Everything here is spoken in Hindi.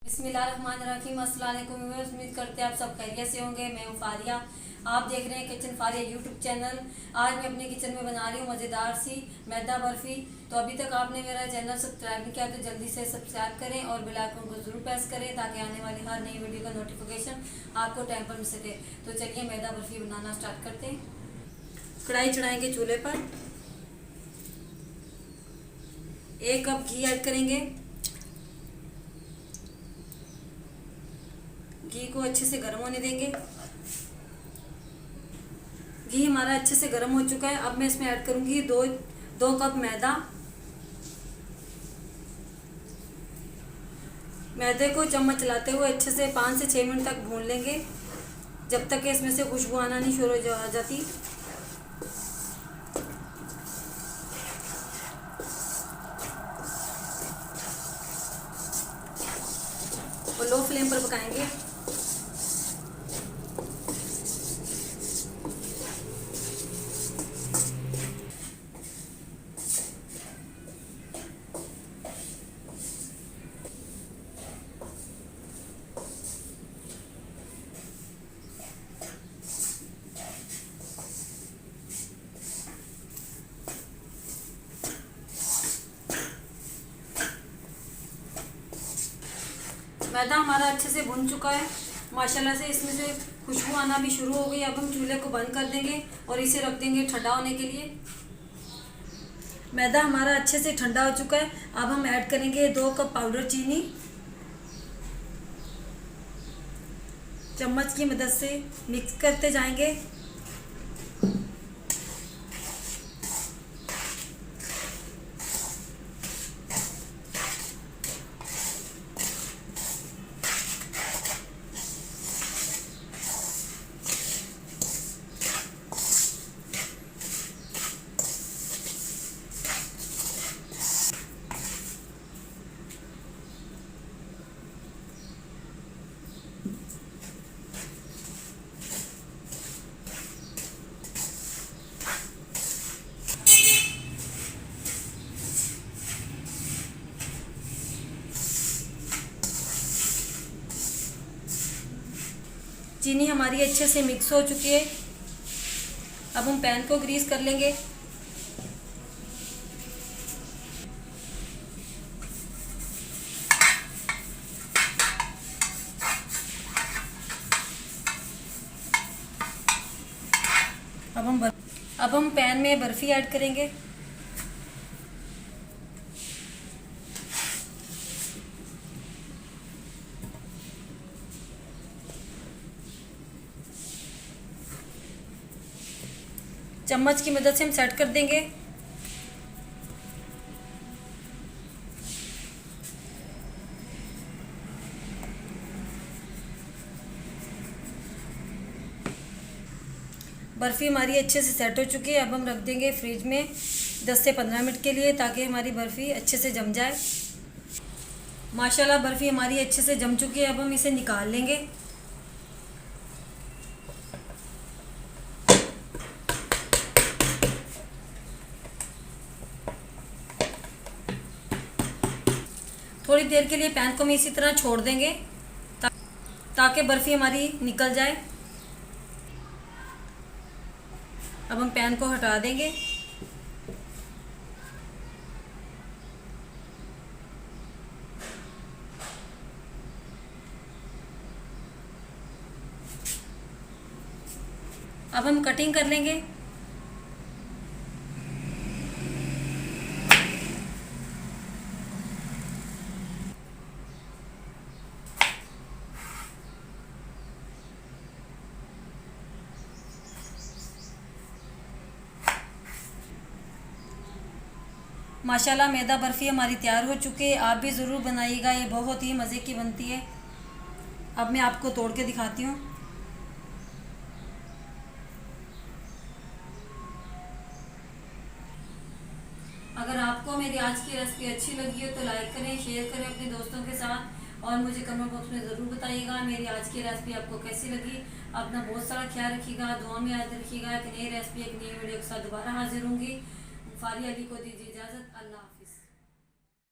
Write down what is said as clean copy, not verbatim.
बिस्मिल्लाहिर्रहमानिर्रहीम। अस्सलाम वालेकुम। उम्मीद करते हैं आप सब खैरियत से होंगे। मैं हूँ फारिया, आप देख रहे हैं किचन फारिया यूट्यूब चैनल। आज मैं अपने किचन में बना रही हूँ मज़ेदार सी मैदा बर्फ़ी। तो अभी तक आपने मेरा चैनल सब्सक्राइब नहीं किया तो जल्दी से सब्सक्राइब करें और बेल आइकन को ज़रूर प्रेस करें ताकि आने वाली हर नई वीडियो का नोटिफिकेशन आपको टाइम पर मिल सके। तो चलिए मैदा बर्फ़ी बनाना स्टार्ट करते हैं। कढ़ाई चढ़ाएंगे चूल्हे पर, 1 कप घी ऐड करेंगे। घी को अच्छे से गर्म होने देंगे। घी हमारा अच्छे से गर्म हो चुका है। अब मैं इसमें ऐड करूंगी दो कप मैदा। मैदे को चम्मच चलाते हुए अच्छे से 5 से 6 मिनट तक भून लेंगे, जब तक कि इसमें से खुशबू आना नहीं शुरू हो जाती। और लो फ्लेम पर पकाएंगे। मैदा हमारा अच्छे से भुन चुका है माशाल्लाह से, इसमें से खुशबू आना भी शुरू हो गई। अब हम चूल्हे को बंद कर देंगे और इसे रख देंगे ठंडा होने के लिए। मैदा हमारा अच्छे से ठंडा हो चुका है। अब हम ऐड करेंगे 2 कप पाउडर चीनी। चम्मच की मदद से मिक्स करते जाएंगे। चीनी हमारी अच्छे से मिक्स हो चुकी है। अब हम पैन को ग्रीस कर लेंगे। अब हम पैन में बर्फ़ी ऐड करेंगे। चम्मच की मदद से हम सेट कर देंगे। बर्फ़ी हमारी अच्छे से सेट हो चुकी है। अब हम रख देंगे फ्रिज में 10 से 15 मिनट के लिए ताकि हमारी बर्फ़ी अच्छे से जम जाए। माशाल्लाह बर्फ़ी हमारी अच्छे से जम चुकी है। अब हम इसे निकाल लेंगे। थोड़ी देर के लिए पैन को हम इसी तरह छोड़ देंगे ताकि बर्फ़ी हमारी निकल जाए। अब हम पैन को हटा देंगे। अब हम कटिंग कर लेंगे। माशाल्लाह मैदा बर्फ़ी हमारी तैयार हो चुकी है। आप भी ज़रूर बनाइएगा, ये बहुत ही मज़े की बनती है। अब मैं आपको तोड़ के दिखाती हूँ। अगर आपको मेरी आज की रेसिपी अच्छी लगी हो तो लाइक करें, शेयर करें अपने दोस्तों के साथ और मुझे कमेंट बॉक्स में ज़रूर बताइएगा मेरी आज की रेसिपी आपको कैसी लगी। अपना बहुत सारा ख्याल रखिएगा, दुआ में याद रखिएगा। एक नई रेसिपी एक नई वीडियो के साथ दोबारा हाजिर होंगी। फारिया अली को दीजिए इजाज़त। अल्लाह।